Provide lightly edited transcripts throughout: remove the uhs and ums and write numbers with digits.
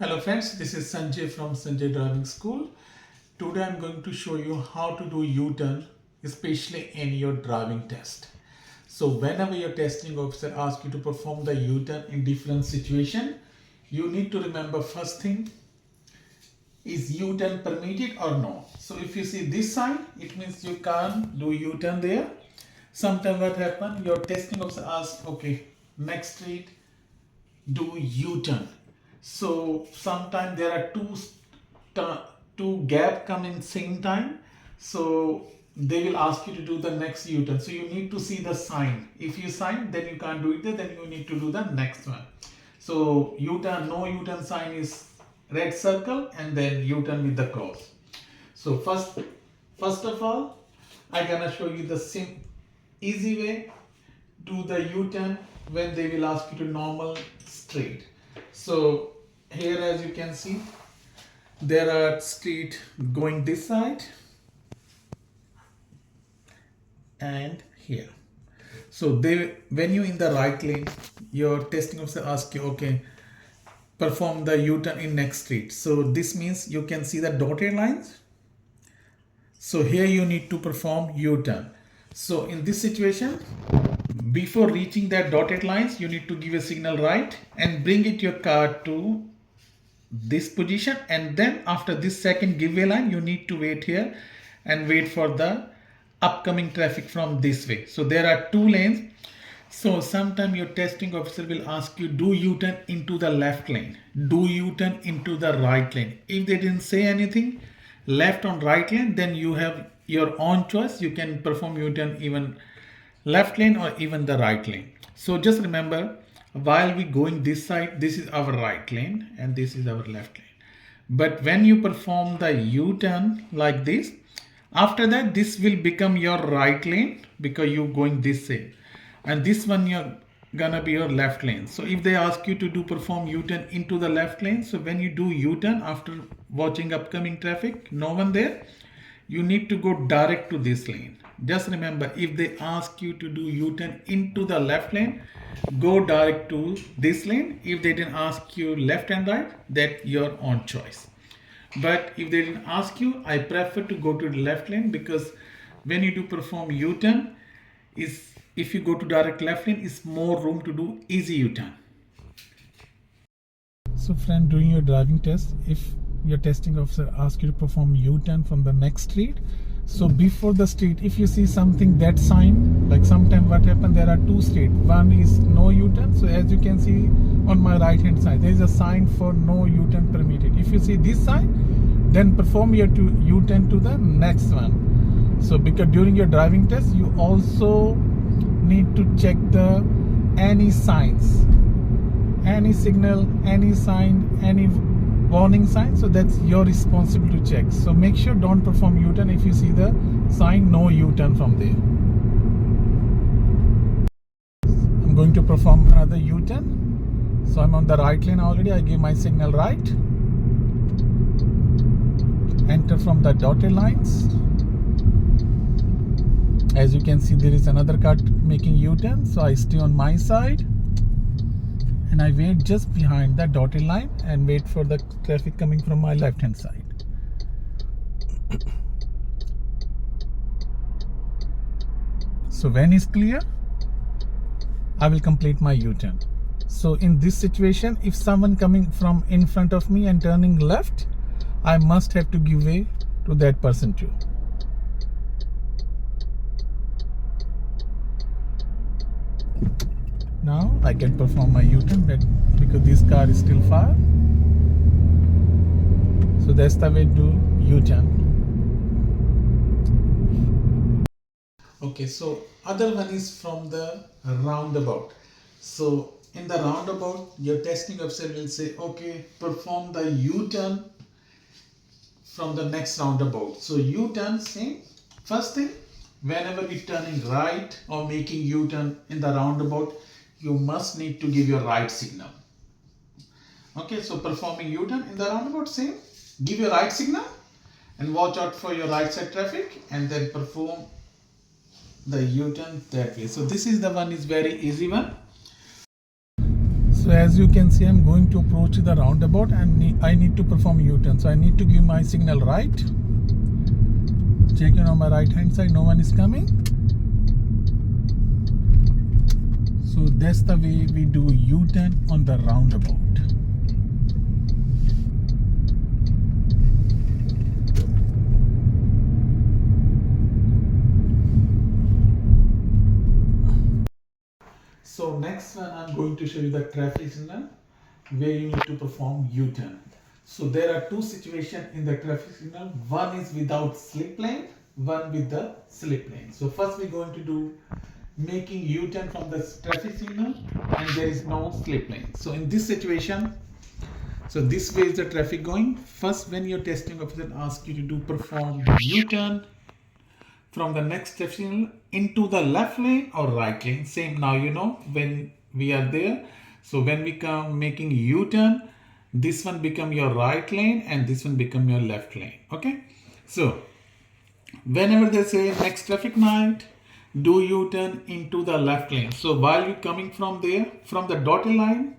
Hello friends, this is Sanjay from Sanjay Driving School. Today I'm going to show you how to do U-turn, especially in your driving test. So whenever your testing officer asks you to perform the U-turn in different situation, you need to remember first thing, is U-turn permitted or no? So if you see this sign, it means you can't do U-turn there. Sometimes what happen, your testing officer asks, okay, next street, do U-turn. So sometimes there are two gap come in same time. So they will ask you to do the next U-turn. So you need to see the sign. If you sign, then you can't do it there. Then you need to do the next one. So U-turn, no U-turn sign is red circle and then U-turn with the cross. So first of all, I'm gonna show you the easy way do the U-turn when they will ask you to normal straight. So here, as you can see, there are street going this side and here. So they, when you in the right lane, your testing officer asks you, okay, perform the U-turn in next street. So this means you can see the dotted lines. So here you need to perform U-turn. So in this situation, before reaching that dotted lines, you need to give a signal right and bring it your car to this position, and then after this second giveaway line you need to wait here and wait for the upcoming traffic from this way. So there are two lanes. So sometime your testing officer will ask you, do U-turn into the left lane, do U-turn into the right lane. If they didn't say anything left on right lane, then you have your own choice. You can perform U-turn even left lane or even the right lane. So just remember, while we going this side, this is our right lane and this is our left lane. But when you perform the U-turn like this, after that this will become your right lane because you're going this way, and this one you're gonna be your left lane. So if they ask you to do perform U-turn into the left lane, so when you do U-turn after watching upcoming traffic, no one there, you need to go direct to this lane. Just remember, if they ask you to do U-turn into the left lane, go direct to this lane. If they didn't ask you left and right, that's your own choice. But if they didn't ask you, I prefer to go to the left lane, because when you do perform U-turn, is if you go to direct left lane, is more room to do easy U-turn. So friend, during your driving test, if your testing officer asks you to perform U-turn from the next street, so before the street, if you see something that sign, like sometime what happened, there are two streets, one is no U-turn. So as you can see on my right hand side, there is a sign for no U-turn permitted. If you see this sign, then perform your U-turn to the next one. So because during your driving test, you also need to check the any signs, any signal, any sign, any warning sign. So that's your responsibility to check. So make sure don't perform U-turn if you see the sign no U-turn from there. I'm going to perform another U-turn. So I'm on the right lane already. I give my signal right. Enter from the dotted lines. As you can see, there is another car making U-turn. So I stay on my side and I wait just behind the dotted line and wait for the traffic coming from my left hand side. So when it's clear, I will complete my U-turn. So in this situation, if someone coming from in front of me and turning left, I must have to give way to that person too. Now I can perform my U-turn because this car is still far. So that's the way to do U-turn. Okay, so other one is from the roundabout. So in the roundabout, your testing officer will say, okay, perform the U-turn from the next roundabout. So U-turn, same. First thing, whenever we turning right or making U-turn in the roundabout, you must need to give your right signal. Okay, so performing U-turn in the roundabout, same. Give your right signal and watch out for your right side traffic and then perform the U-turn that way. So this is the one is very easy one. So as you can see, I'm going to approach the roundabout and I need to perform U-turn. So I need to give my signal right. Checking on my right hand side, no one is coming. So that's the way we do U-turn on the roundabout. So next one, I'm going to show you the traffic signal where you need to perform U-turn. So there are two situations in the traffic signal. One is without slip lane, one with the slip lane. So first we're going to do making U-turn from the traffic signal and there is no slip lane. So in this situation, so this way is the traffic going. First, when your testing officer asks you to do perform U-turn from the next traffic signal into the left lane or right lane, same. Now you know when we are there. So when we come making U-turn, this one become your right lane and this one become your left lane. Okay. So whenever they say next traffic light, do U-turn into the left lane. So while you coming from there, from the dotted line,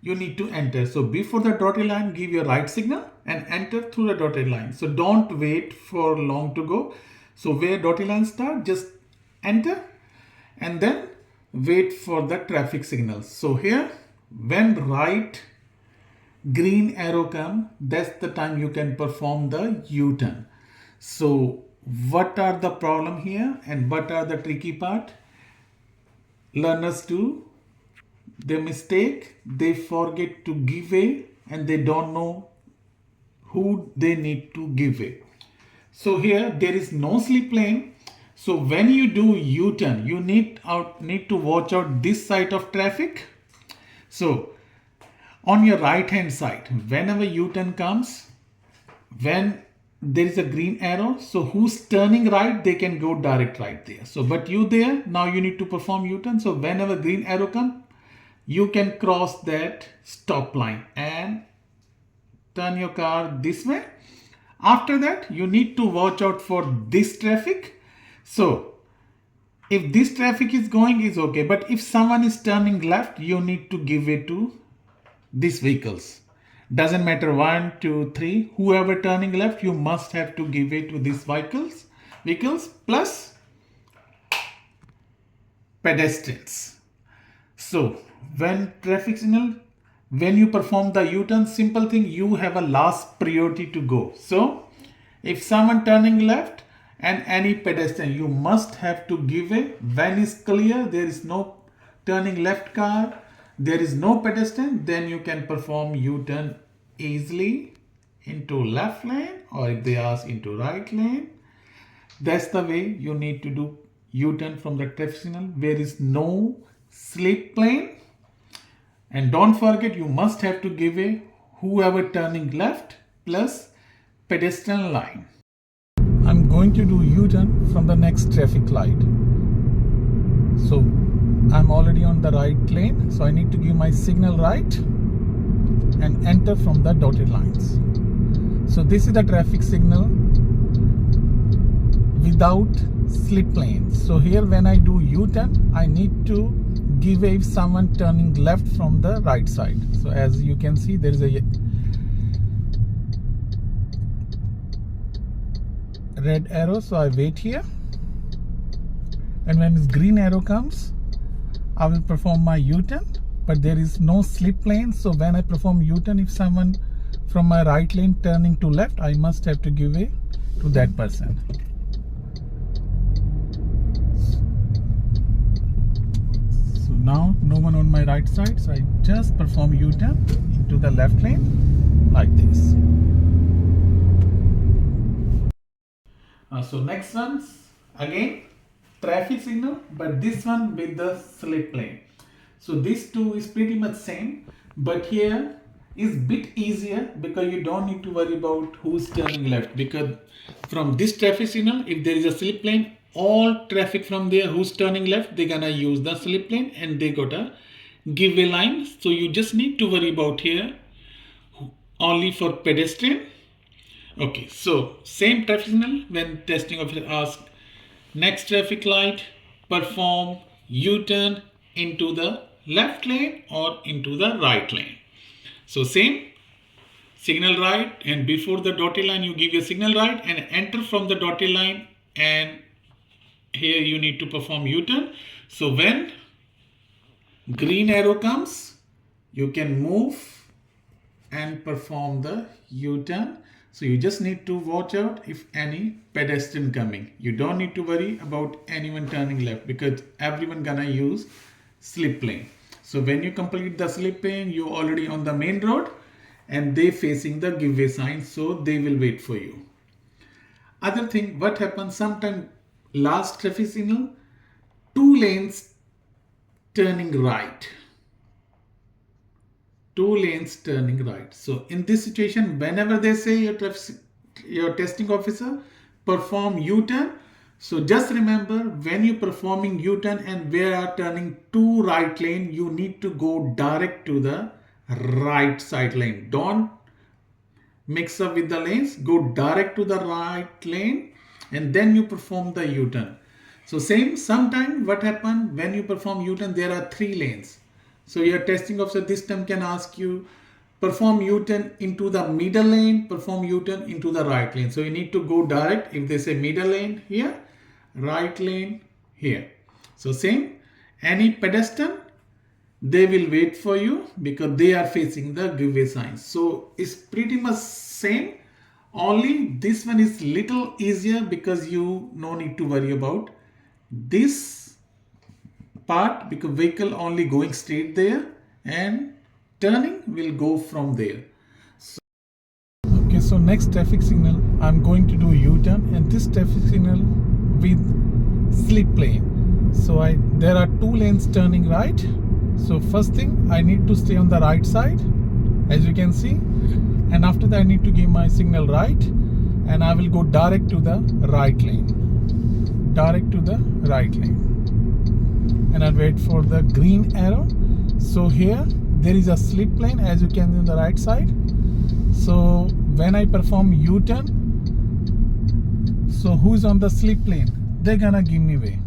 you need to enter. So before the dotted line, give your right signal and enter through the dotted line. So don't wait for long to go. So where dotted line start, just enter and then wait for the traffic signals. So here, when right green arrow come, that's the time you can perform the U-turn. So what are the problem here and what are the tricky part? Learners do their mistake, they forget to give way and they don't know who they need to give way. So here there is no slip lane. So when you do U-turn, you need to watch out this side of traffic. So on your right hand side, whenever U-turn comes, when there is a green arrow, so who's turning right, they can go direct right there. So but you there, now you need to perform U-turn. So whenever green arrow comes, you can cross that stop line and turn your car this way. After that, you need to watch out for this traffic. So if this traffic is going is okay, but if someone is turning left, you need to give way to these vehicles. Doesn't matter 1, 2, 3, whoever turning left, you must have to give way to these vehicles plus pedestrians. So when traffic signal, when you perform the U-turn, simple thing, you have a last priority to go. So if someone turning left and any pedestrian, you must have to give way. When is clear, there is no turning left car, there is no pedestrian, then you can perform U-turn easily into left lane, or if they ask into right lane. That's the way you need to do U-turn from the traffic signal where is no slip lane. And don't forget, you must have to give way whoever turning left plus pedestrian line. I'm going to do U-turn from the next traffic light. So I'm already on the right lane. So I need to give my signal right and enter from the dotted lines. So this is the traffic signal without slip lanes. So here when I do U-turn, I need to give way if someone turning left from the right side. So as you can see, there is a red arrow, so I wait here, and when this green arrow comes, I will perform my U-turn, but there is no slip lane. So when I perform U-turn, if someone from my right lane turning to left, I must have to give way to that person. Now no one on my right side, so I just perform U-turn into the left lane like this. So next one's again traffic signal, but this one with the slip lane. So this two is pretty much same, but here is bit easier because you don't need to worry about who's turning left, because from this traffic signal, if there is a slip lane, all traffic from there who's turning left, they're gonna use the slip lane and they got a giveaway line. So you just need to worry about here only for pedestrian. Okay, so same traffic signal, when testing officer asks next traffic light, perform U-turn into the left lane or into the right lane. So same, signal right, and before the dotted line you give a signal right and enter from the dotted line, and here you need to perform U-turn. So when green arrow comes, you can move and perform the U-turn. So you just need to watch out if any pedestrian coming. You don't need to worry about anyone turning left because everyone gonna use slip lane. So when you complete the slip lane, you already on the main road and they facing the give way sign, so they will wait for you. Other thing, what happens sometimes, last traffic signal, two lanes turning right. Two lanes turning right. So in this situation, whenever they say your testing officer perform U-turn, so just remember, when you performing U-turn and we are turning to right lane, you need to go direct to the right side lane. Don't mix up with the lanes, go direct to the right lane and then you perform the U-turn. So same, sometime what happen when you perform U-turn, there are three lanes. So your testing officer this time can ask you, perform U-turn into the middle lane, perform U-turn into the right lane. So you need to go direct. If they say middle lane here, right lane here. So same, any pedestrian, they will wait for you because they are facing the give way sign. So it's pretty much same, only this one is little easier because you no need to worry about this part because vehicle only going straight there and turning will go from there. Okay, so next traffic signal I'm going to do U-turn, and this traffic signal with slip lane. So there are two lanes turning right. So first thing, I need to stay on the right side as you can see, and after that I need to give my signal right and I will go direct to the right lane, and I'll wait for the green arrow. So here there is a slip lane as you can see on the right side. So when I perform U-turn, so who's on the slip lane, they're gonna give me way.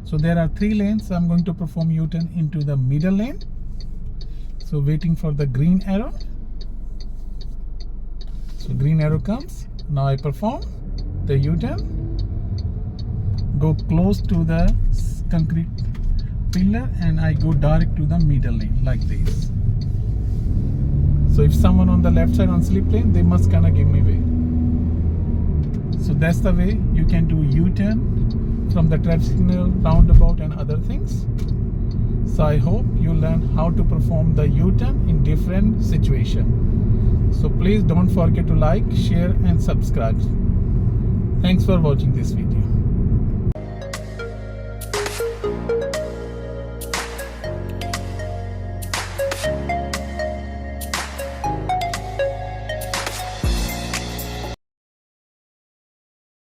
So there are three lanes, so I'm going to perform U-turn into the middle lane. So waiting for the green arrow. So green arrow comes, now I perform the U-turn, go close to the concrete pillar and I go direct to the middle lane like this. So if someone on the left side on slip lane, they must gonna give me way. So that's the way you can do U-turn from the traffic signal, roundabout and other things. So I hope you learn how to perform the U-turn in different situations. So please don't forget to like, share and subscribe. Thanks for watching this video.